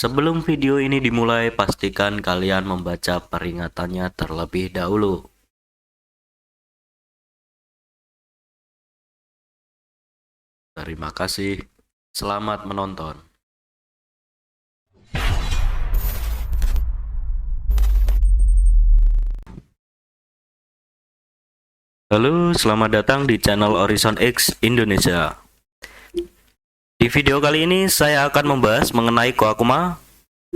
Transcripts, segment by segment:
Sebelum video ini dimulai, pastikan kalian membaca peringatannya terlebih dahulu. Terima kasih. Selamat menonton. Halo, selamat datang di channel Horizon X Indonesia. Di video kali ini saya akan membahas mengenai Koakuma,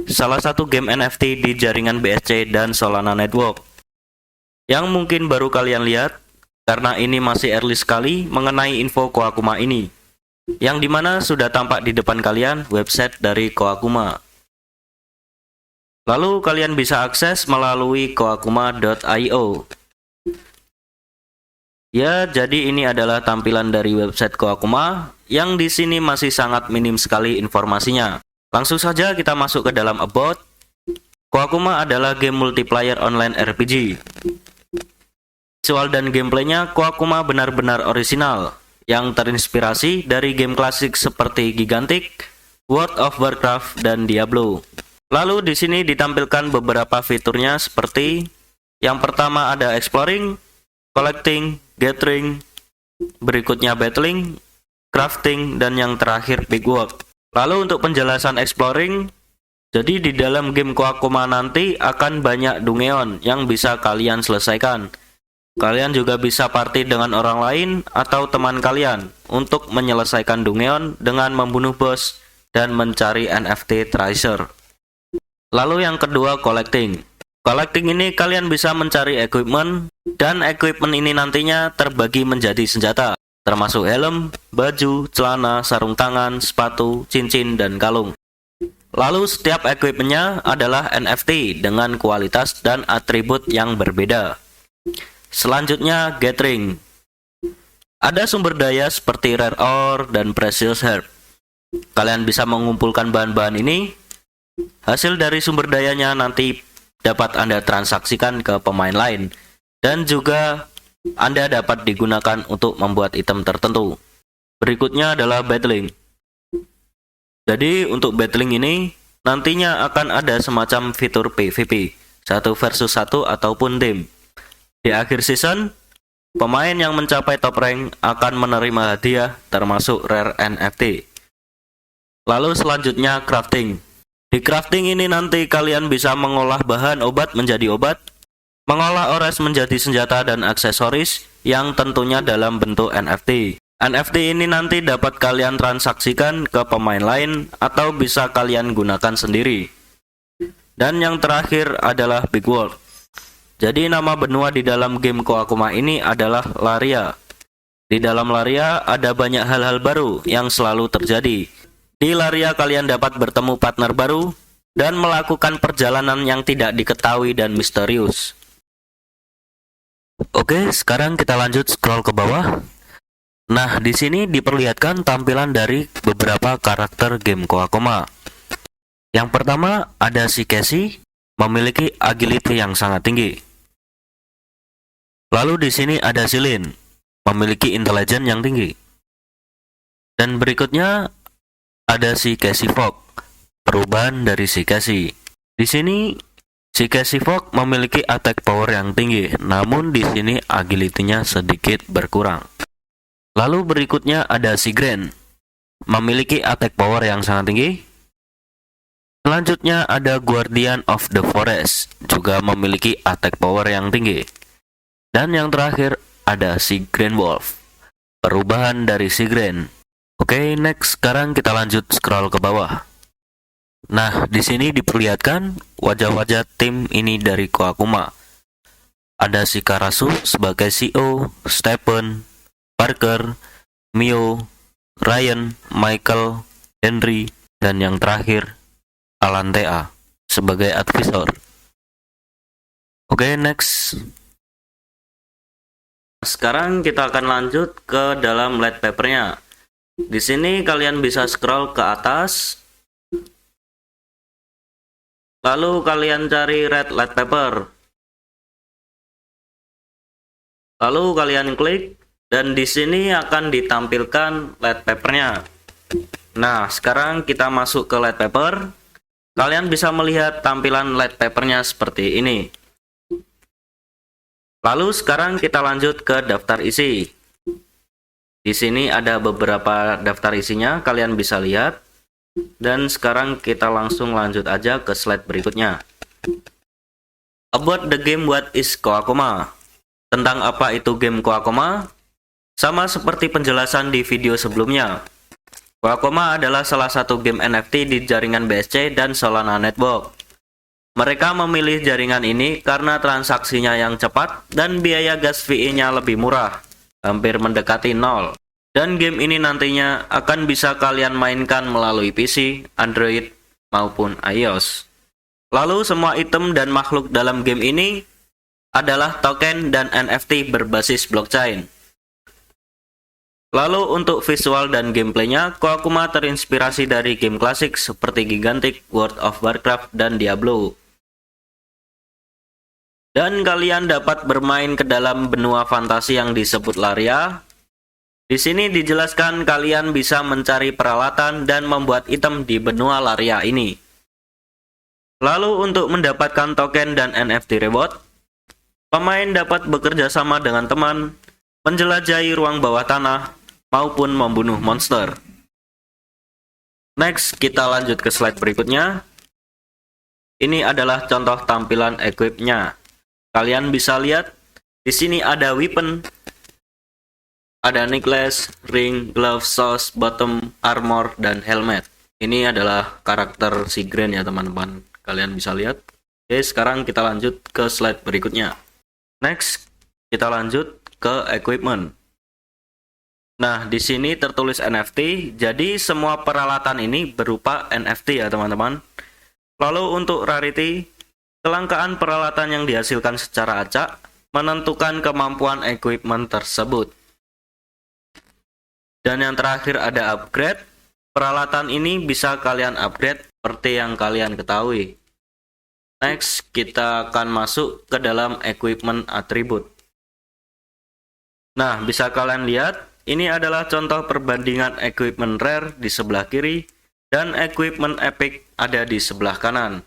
salah satu game NFT di jaringan BSC dan Solana Network, yang mungkin baru kalian lihat karena ini masih early sekali mengenai info Koakuma ini, yang dimana sudah tampak di depan kalian website dari Koakuma. Lalu kalian bisa akses melalui koakuma.io. Ya, jadi ini adalah tampilan dari website Koakuma yang di sini masih sangat minim sekali informasinya. Langsung saja kita masuk ke dalam About. Koakuma adalah game multiplayer online RPG. Visual dan gameplaynya Koakuma benar-benar orisinal, yang terinspirasi dari game klasik seperti Gigantic, World of Warcraft, dan Diablo. Lalu di sini ditampilkan beberapa fiturnya seperti yang pertama ada Exploring, Collecting, Gathering, berikutnya Battling, Crafting, dan yang terakhir Big Work. Lalu untuk penjelasan Exploring, jadi di dalam game Koakuma nanti akan banyak dungeon yang bisa kalian selesaikan. Kalian juga bisa party dengan orang lain atau teman kalian untuk menyelesaikan dungeon dengan membunuh bos dan mencari NFT treasure. Lalu yang kedua Collecting. Collecting ini kalian bisa mencari equipment, dan equipment ini nantinya terbagi menjadi senjata, termasuk helm, baju, celana, sarung tangan, sepatu, cincin, dan kalung. Lalu setiap equipmentnya adalah NFT dengan kualitas dan atribut yang berbeda. Selanjutnya Gathering. Ada sumber daya seperti Rare Ore dan Precious Herb. Kalian bisa mengumpulkan bahan-bahan ini. Hasil dari sumber dayanya nanti dapat Anda transaksikan ke pemain lain, dan juga Anda dapat digunakan untuk membuat item tertentu. Berikutnya adalah Battling. Jadi untuk Battling ini nantinya akan ada semacam fitur PvP 1 versus 1 ataupun tim. Di akhir season, pemain yang mencapai top rank akan menerima hadiah termasuk rare NFT. Lalu selanjutnya Crafting. Di crafting ini nanti kalian bisa mengolah bahan obat menjadi obat, mengolah ores menjadi senjata dan aksesoris yang tentunya dalam bentuk NFT. NFT ini nanti dapat kalian transaksikan ke pemain lain atau bisa kalian gunakan sendiri. Dan yang terakhir adalah Big World. Jadi nama benua di dalam game Koakuma ini adalah Laria. Di dalam Laria ada banyak hal-hal baru yang selalu terjadi. Di Laria kalian dapat bertemu partner baru dan melakukan perjalanan yang tidak diketahui dan misterius. Oke, sekarang kita lanjut scroll ke bawah. Nah, di sini diperlihatkan tampilan dari beberapa karakter game Koakuma. Yang pertama ada si Casey, memiliki agility yang sangat tinggi. Lalu di sini ada si Lin, memiliki intelligence yang tinggi. Dan berikutnya ada si Casey Fogg, perubahan dari si Casey. Di sini si Casey Fogg memiliki attack power yang tinggi, namun di sini agility-nya sedikit berkurang. Lalu berikutnya ada si Grant, memiliki attack power yang sangat tinggi. Selanjutnya ada Guardian of the Forest, juga memiliki attack power yang tinggi. Dan yang terakhir ada si Green Wolf, perubahan dari si Grant. Oke, next, sekarang kita lanjut scroll ke bawah. Nah, di sini diperlihatkan wajah-wajah tim ini dari Koakuma. Ada si Karasu sebagai CEO, Stephen, Parker, Mio, Ryan, Michael, Henry, dan yang terakhir Alantea sebagai advisor. Oke, next. Sekarang kita akan lanjut ke dalam white paper-nya. Di sini kalian bisa scroll ke atas, lalu kalian cari red light paper, lalu kalian klik, dan di sini akan ditampilkan light paper-nya. Nah, sekarang kita masuk ke light paper. Kalian bisa melihat tampilan light papernya seperti ini. Lalu sekarang kita lanjut ke daftar isi. Di sini ada beberapa daftar isinya, kalian bisa lihat. Dan sekarang kita langsung lanjut aja ke slide berikutnya. About the game, what is Koakuma? Tentang apa itu game Koakuma? Sama seperti penjelasan di video sebelumnya. Koakuma adalah salah satu game NFT di jaringan BSC dan Solana Network. Mereka memilih jaringan ini karena transaksinya yang cepat dan biaya gas fee-nya lebih murah, hampir mendekati nol. Dan game ini nantinya akan bisa kalian mainkan melalui PC, Android, maupun iOS. Lalu semua item dan makhluk dalam game ini adalah token dan NFT berbasis blockchain. Lalu untuk visual dan gameplaynya, Koakuma terinspirasi dari game klasik seperti Gigantic, World of Warcraft, dan Diablo. Dan kalian dapat bermain ke dalam benua fantasi yang disebut Laria. Di sini dijelaskan kalian bisa mencari peralatan dan membuat item di benua Laria ini. Lalu untuk mendapatkan token dan NFT reward, pemain dapat bekerja sama dengan teman, menjelajahi ruang bawah tanah, maupun membunuh monster. Next, kita lanjut ke slide berikutnya. Ini adalah contoh tampilan equipnya. Kalian bisa lihat, di sini ada weapon, ada necklace, ring, glove, sauce, bottom, armor, dan helmet. Ini adalah karakter si Grand ya teman-teman. Kalian bisa lihat. Oke, sekarang kita lanjut ke slide berikutnya. Next, kita lanjut ke equipment. Nah, di sini tertulis NFT, jadi semua peralatan ini berupa NFT ya teman-teman. Lalu untuk rarity, kelangkaan peralatan yang dihasilkan secara acak menentukan kemampuan equipment tersebut. Dan yang terakhir ada upgrade. Peralatan ini bisa kalian upgrade seperti yang kalian ketahui. Next, kita akan masuk ke dalam equipment attribute. Nah, bisa kalian lihat, ini adalah contoh perbandingan equipment rare di sebelah kiri dan equipment epic ada di sebelah kanan.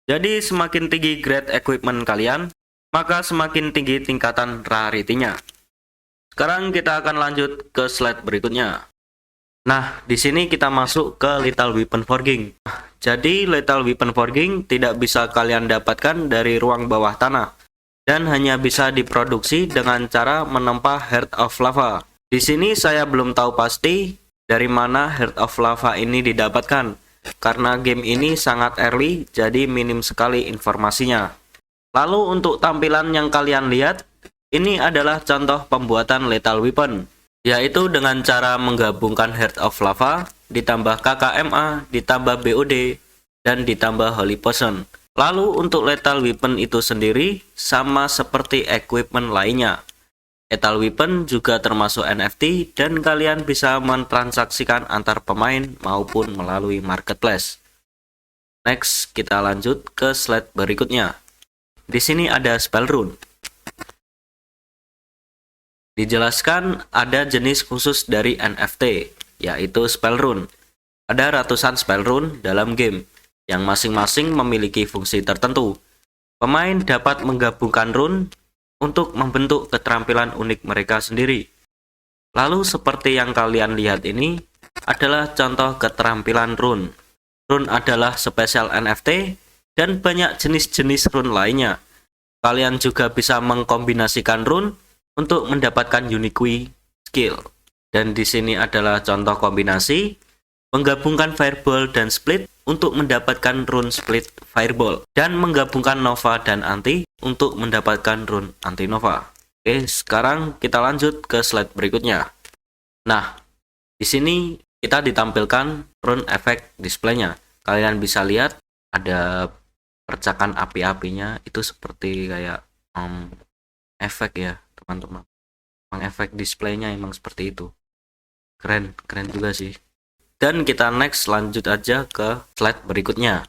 Jadi semakin tinggi grade equipment kalian, maka semakin tinggi tingkatan rarity-nya. Sekarang kita akan lanjut ke slide berikutnya. Nah, di sini kita masuk ke Lethal Weapon Forging. Jadi Lethal Weapon Forging tidak bisa kalian dapatkan dari ruang bawah tanah dan hanya bisa diproduksi dengan cara menempa Heart of Lava. Di sini saya belum tahu pasti dari mana Heart of Lava ini didapatkan, karena game ini sangat early, jadi minim sekali informasinya. Lalu untuk tampilan yang kalian lihat, ini adalah contoh pembuatan Lethal Weapon, yaitu dengan cara menggabungkan Heart of Lava, ditambah KKMA, ditambah BOD, dan ditambah Holy Potion. Lalu untuk Lethal Weapon itu sendiri sama seperti equipment lainnya. Lethal Weapon juga termasuk NFT dan kalian bisa mentransaksikan antar pemain maupun melalui marketplace. Next, kita lanjut ke slide berikutnya. Di sini ada spell rune. Dijelaskan ada jenis khusus dari NFT, yaitu spell rune. Ada ratusan spell rune dalam game, yang masing-masing memiliki fungsi tertentu. Pemain dapat menggabungkan rune untuk membentuk keterampilan unik mereka sendiri. Lalu seperti yang kalian lihat ini adalah contoh keterampilan rune. Rune adalah spesial NFT dan banyak jenis-jenis rune lainnya. Kalian juga bisa mengkombinasikan rune untuk mendapatkan unique skill. Dan di sini adalah contoh kombinasi, menggabungkan Fireball dan Split untuk mendapatkan rune Split Fireball, dan menggabungkan Nova dan Anti untuk mendapatkan rune Anti Nova. Oke, sekarang kita lanjut ke slide berikutnya. Nah, di sini kita ditampilkan rune effect displaynya. Kalian bisa lihat ada percakan api-apinya, itu seperti kayak efek ya teman-teman. Emang efek displaynya emang seperti itu. Keren juga sih. Dan kita next lanjut aja ke slide berikutnya.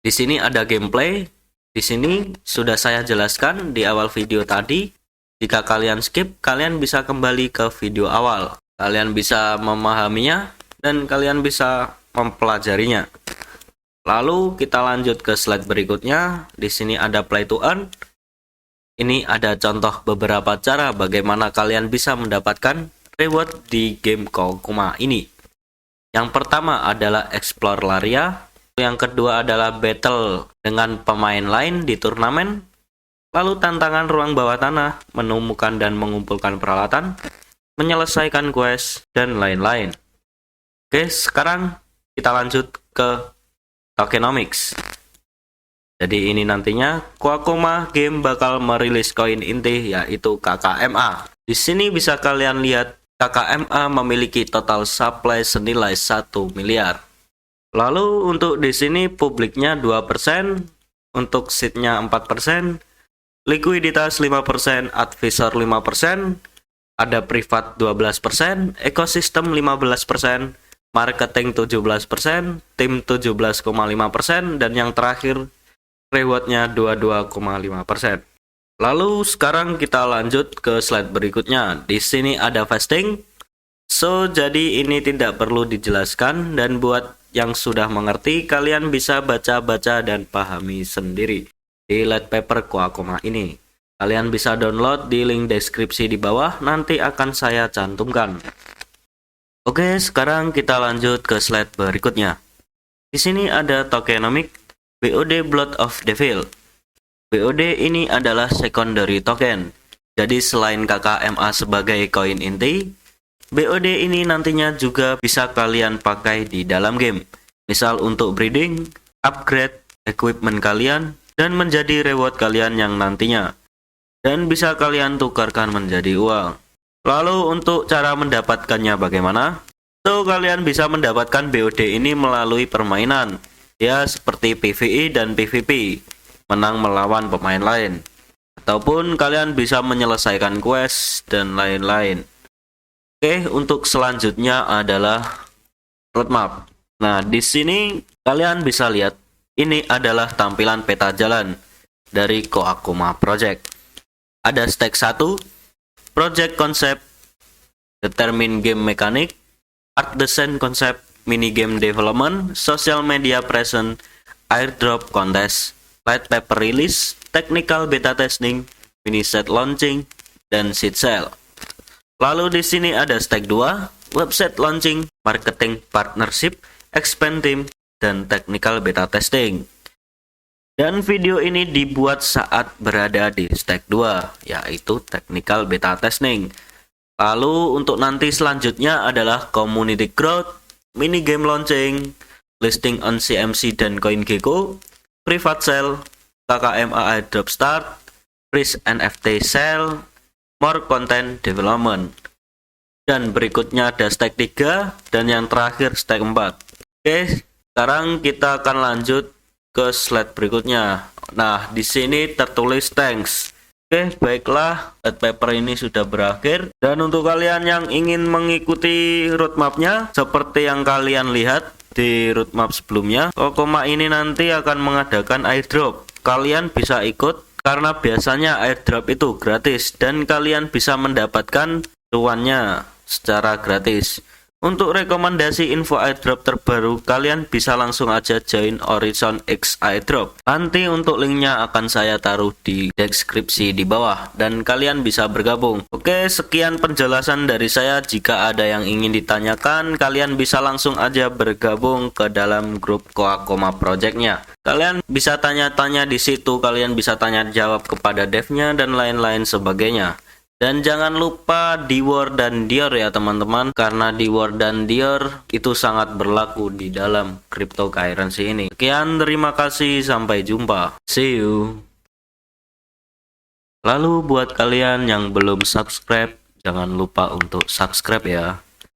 Di sini ada gameplay. Di sini sudah saya jelaskan di awal video tadi. Jika kalian skip, kalian bisa kembali ke video awal. Kalian bisa memahaminya dan kalian bisa mempelajarinya. Lalu kita lanjut ke slide berikutnya. Di sini ada play to earn. Ini ada contoh beberapa cara bagaimana kalian bisa mendapatkan reward di game Koakuma ini. Yang pertama adalah explore Laria, yang kedua adalah battle dengan pemain lain di turnamen, lalu tantangan ruang bawah tanah, menemukan dan mengumpulkan peralatan, menyelesaikan quest, dan lain-lain. Oke, sekarang kita lanjut ke tokenomics. Jadi ini nantinya Koakuma Game bakal merilis koin inti yaitu KKMA. Di sini bisa kalian lihat KKMA memiliki total supply senilai 1 miliar. Lalu untuk di sini publiknya 2%, untuk seednya 4%, likuiditas 5%, advisor 5%, ada privat 12%, ekosistem 15%, marketing 17%, tim 17,5%, dan yang terakhir rewardnya 22,5%. Lalu sekarang kita lanjut ke slide berikutnya. Di sini ada fasting. So, jadi ini tidak perlu dijelaskan, dan buat yang sudah mengerti, kalian bisa baca-baca dan pahami sendiri di white paper Koakuma ini. Kalian bisa download di link deskripsi di bawah, nanti akan saya cantumkan. Oke, sekarang kita lanjut ke slide berikutnya. Di sini ada tokenomic BOD Blood of Devil. BOD ini adalah secondary token. Jadi selain KKMA sebagai koin inti, BOD ini nantinya juga bisa kalian pakai di dalam game. Misal untuk breeding, upgrade equipment kalian, dan menjadi reward kalian yang nantinya. Dan bisa kalian tukarkan menjadi uang. Lalu untuk cara mendapatkannya bagaimana? So, kalian bisa mendapatkan BOD ini melalui permainan. Ya, seperti PvE dan PvP. Menang melawan pemain lain, ataupun kalian bisa menyelesaikan quest dan lain-lain. Oke, untuk selanjutnya adalah roadmap. Nah, di sini kalian bisa lihat ini adalah tampilan peta jalan dari Koakuma Project. Ada stake 1, project concept, determine game mechanic, art design concept, minigame development, social media present, airdrop contest, white paper release, technical beta testing, mini set launching, dan seed sale. Lalu di sini ada stake 2, website launching, marketing partnership, expand team, dan technical beta testing. Dan video ini dibuat saat berada di stake 2, yaitu technical beta testing. Lalu untuk nanti selanjutnya adalah community growth, mini game launching, listing on CMC dan CoinGecko, private sale, KKMA airdrop start, risk NFT sale, more content development. Dan berikutnya ada stake 3 dan yang terakhir stake 4. Oke, sekarang kita akan lanjut ke slide berikutnya. Nah, di sini tertulis thanks. Oke, baiklah, white paper ini sudah berakhir. Dan untuk kalian yang ingin mengikuti roadmapnya, seperti yang kalian lihat di roadmap sebelumnya, Koakuma ini nanti akan mengadakan airdrop. Kalian bisa ikut karena biasanya airdrop itu gratis dan kalian bisa mendapatkan cuannya secara gratis. Untuk rekomendasi info airdrop terbaru, kalian bisa langsung aja join Horizon X airdrop. Nanti untuk linknya akan saya taruh di deskripsi di bawah dan kalian bisa bergabung. Oke, sekian penjelasan dari saya. Jika ada yang ingin ditanyakan, kalian bisa langsung aja bergabung ke dalam grup Koakuma Project-nya. Kalian bisa tanya-tanya di situ, kalian bisa tanya jawab kepada devnya dan lain-lain sebagainya. Dan jangan lupa Dior dan Dior ya teman-teman, karena Dior dan Dior itu sangat berlaku di dalam cryptocurrency ini. Sekian, terima kasih, sampai jumpa. See you. Lalu buat kalian yang belum subscribe, jangan lupa untuk subscribe ya.